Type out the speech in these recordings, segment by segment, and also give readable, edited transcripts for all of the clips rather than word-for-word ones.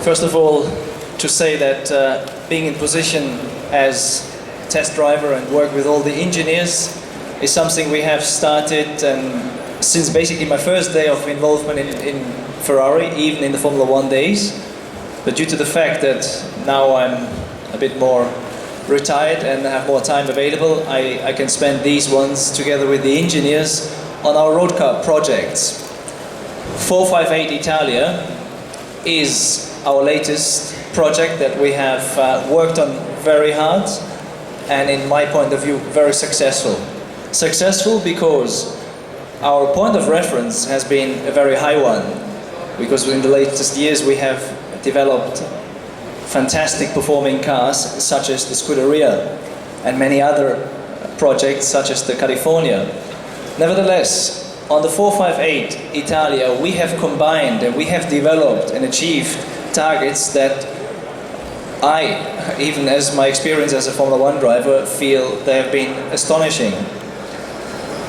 First of all, to say that being in position as test driver and work with all the engineers is something we have started since basically my first day of involvement in Ferrari, even in the Formula One days. But due to the fact that now I'm a bit more retired and have more time available, I can spend these ones together with the engineers on our road car projects. 458 Italia is our latest project that we have worked on very hard and, in my point of view, very successful. Successful because our point of reference has been a very high one, because in the latest years we have developed fantastic performing cars such as the Scuderia and many other projects such as the California. Nevertheless, on the 458 Italia we have combined and we have developed and achieved targets that I, even as my experience as a Formula One driver, feel they have been astonishing.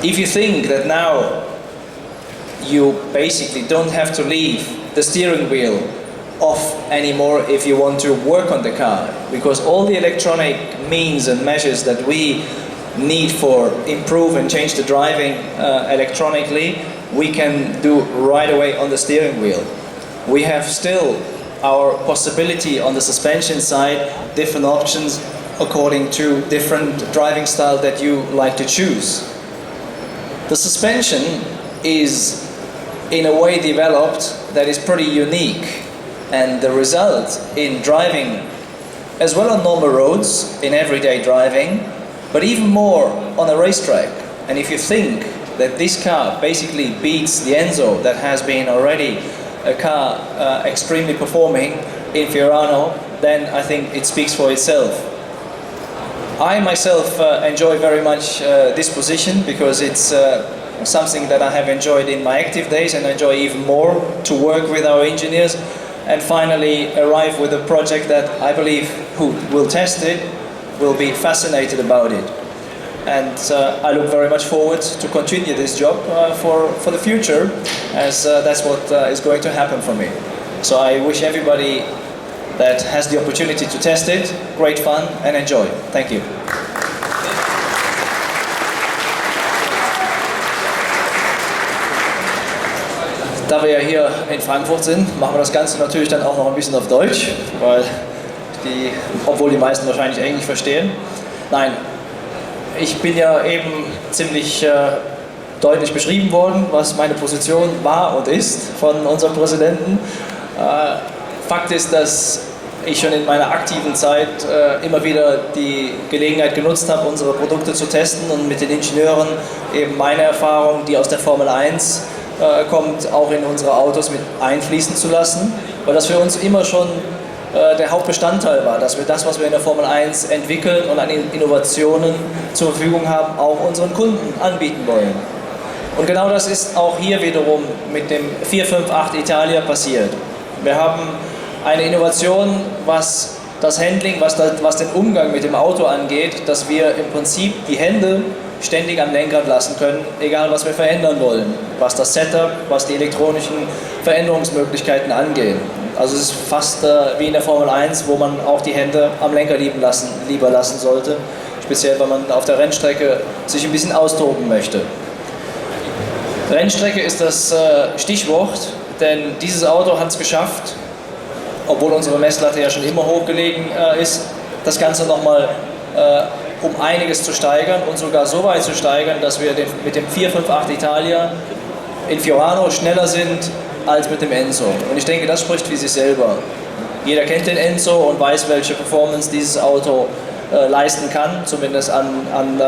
If you think that now you basically don't have to leave the steering wheel off anymore if you want to work on the car, because all the electronic means and measures that we need for improve and change the driving electronically, we can do right away on the steering wheel. We have still our possibility on the suspension side, different options according to different driving style that you like to choose. The suspension is in a way developed that is pretty unique, and the result in driving as well on normal roads, in everyday driving, but even more on a racetrack. And if you think that this car basically beats the Enzo that has been already a car extremely performing in Fiorano, then I think it speaks for itself. I myself enjoy very much this position because it's something that I have enjoyed in my active days and enjoy even more to work with our engineers and finally arrive with a project that I believe who will test it will be fascinated about it. And I look very much forward to continue this job for the future, as that's what is going to happen for me. So I wish everybody that has the opportunity to test it great fun and enjoy. Thank you. Da wir ja hier in Frankfurt sind, machen wir das Ganze natürlich dann auch noch ein bisschen auf Deutsch, weil obwohl die meisten wahrscheinlich Englisch verstehen. Nein, ich bin ja eben ziemlich deutlich beschrieben worden, was meine Position war und ist von unserem Präsidenten. Fakt ist, dass ich schon in meiner aktiven Zeit immer wieder die Gelegenheit genutzt habe, unsere Produkte zu testen und mit den Ingenieuren eben meine Erfahrung, die aus der Formel 1 kommt, auch in unsere Autos mit einfließen zu lassen, weil das für uns immer schon der Hauptbestandteil war, dass wir das, was wir in der Formel 1 entwickeln und an Innovationen zur Verfügung haben, auch unseren Kunden anbieten wollen. Und genau das ist auch hier wiederum mit dem 458 Italia passiert. Wir haben eine Innovation, was das Handling, was den Umgang mit dem Auto angeht, dass wir im Prinzip die Hände ständig am Lenkrad lassen können, egal was wir verändern wollen, was das Setup, was die elektronischen Veränderungsmöglichkeiten angeht. Also es ist fast wie in der Formel 1, wo man auch die Hände am Lenker lieber lassen sollte, speziell wenn man auf der Rennstrecke sich ein bisschen austoben möchte. Rennstrecke ist das Stichwort, denn dieses Auto hat es geschafft, obwohl unsere Messlatte ja schon immer hoch gelegen ist, das Ganze nochmal um einiges zu steigern und sogar so weit zu steigern, dass wir mit dem 458 Italia in Fiorano schneller sind als mit dem Enzo. Und ich denke, das spricht für sich selber. Jeder kennt den Enzo und weiß, welche Performance dieses Auto leisten kann, zumindest an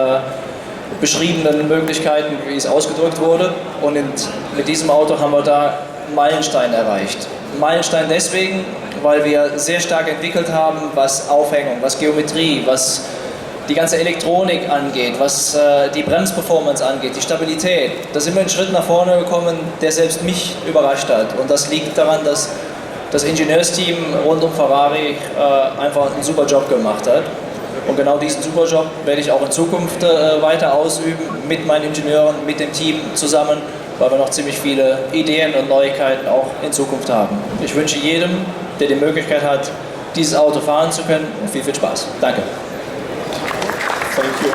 beschriebenen Möglichkeiten, wie es ausgedrückt wurde. Und mit diesem Auto haben wir da einen Meilenstein erreicht. Ein Meilenstein deswegen, weil wir sehr stark entwickelt haben, was Aufhängung, was Geometrie, was die ganze Elektronik angeht, was die Bremsperformance angeht, die Stabilität. Da sind wir einen Schritt nach vorne gekommen, der selbst mich überrascht hat. Und das liegt daran, dass das Ingenieursteam rund um Ferrari einfach einen super Job gemacht hat. Und genau diesen super Job werde ich auch in Zukunft weiter ausüben, mit meinen Ingenieuren, mit dem Team zusammen, weil wir noch ziemlich viele Ideen und Neuigkeiten auch in Zukunft haben. Ich wünsche jedem, der die Möglichkeit hat, dieses Auto fahren zu können. Und viel, viel Spaß. Danke. Thank you.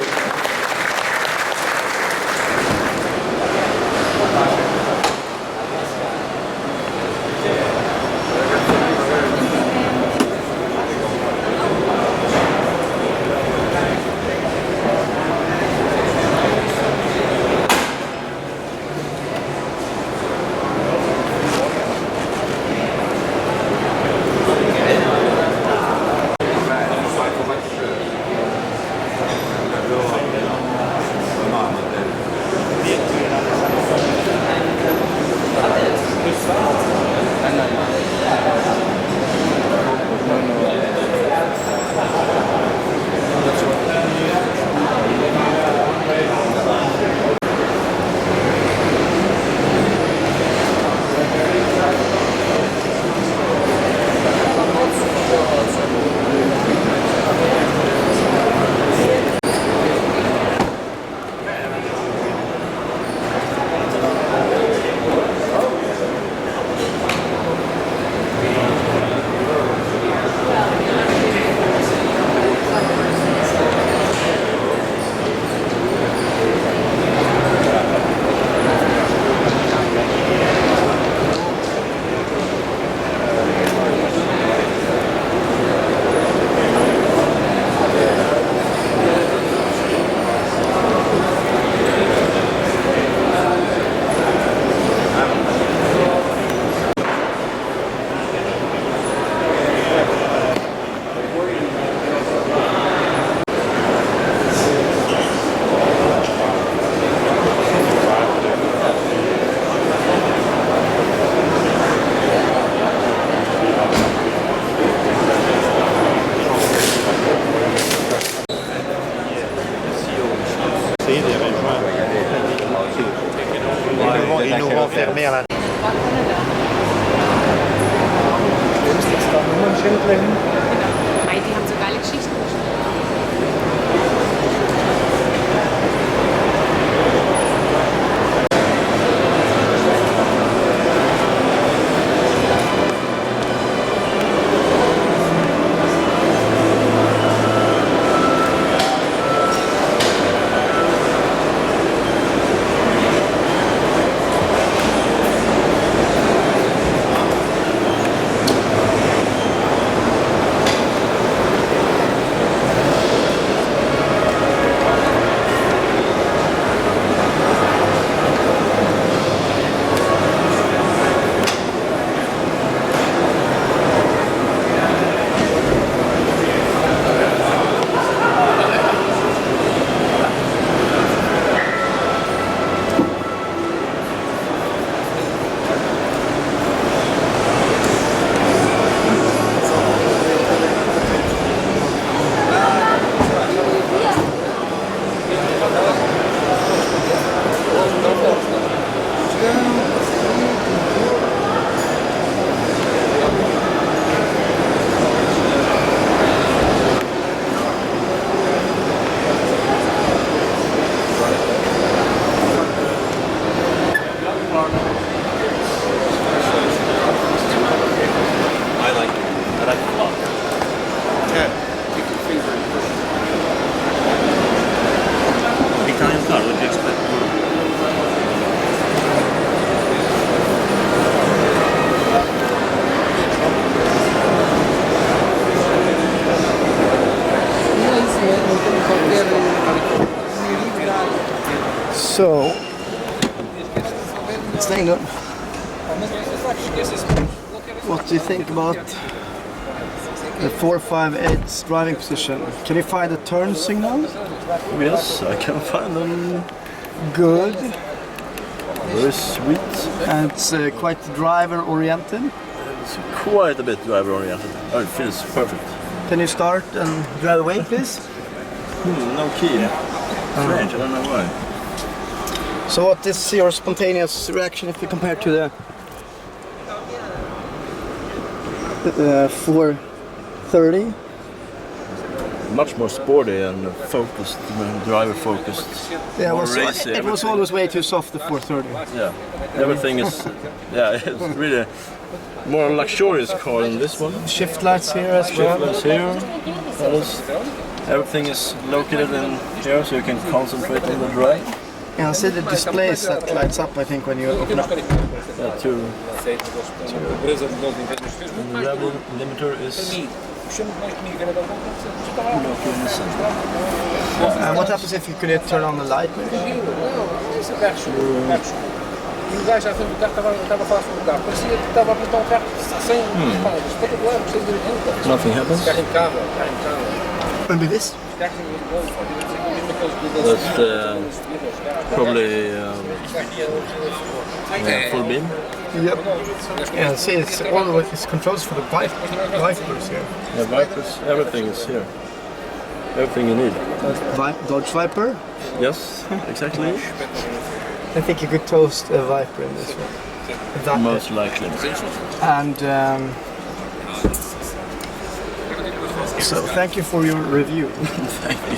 Ils nous vont fermer à la... Die haben so geile Geschichten. So, staying up. What do you think about the 458's driving position? Can you find the turn signal? Yes, I can find them. Good. Very sweet. And it's quite driver oriented. It's quite a bit driver oriented. Oh, it feels perfect. Can you start and drive away, please? No key. Strange, I don't know why. So what is your spontaneous reaction if you compare to the 430? Much more sporty and focused, driver focused. Yeah, More it was always way too soft, the 430. Yeah, everything is. Yeah, it's really more luxurious car than this one. Shift lights here as well. Shift here. That is, everything is located in here, so you can concentrate on the drive. Yeah, I see the displays that lights up, I think, when you open up. And the level limiter is located in the center. And what happens if you could turn on the light? E o gajo já foi do carro, estava a falar sobre o carro. Parecia que estava a apontar o carro sem disparos. Espetacular, gostei de dirigir. Nothing happens. Carro impecável, carro impecável. Maybe this? That's probably full beam. Yep. Yeah, see, it's controls for the wipers here. The wipers, everything is here. Everything you need. Dodge Viper? Yes, exactly. I think you could toast a Viper in this one. Most likely. And so, thank you for your review. Thank you.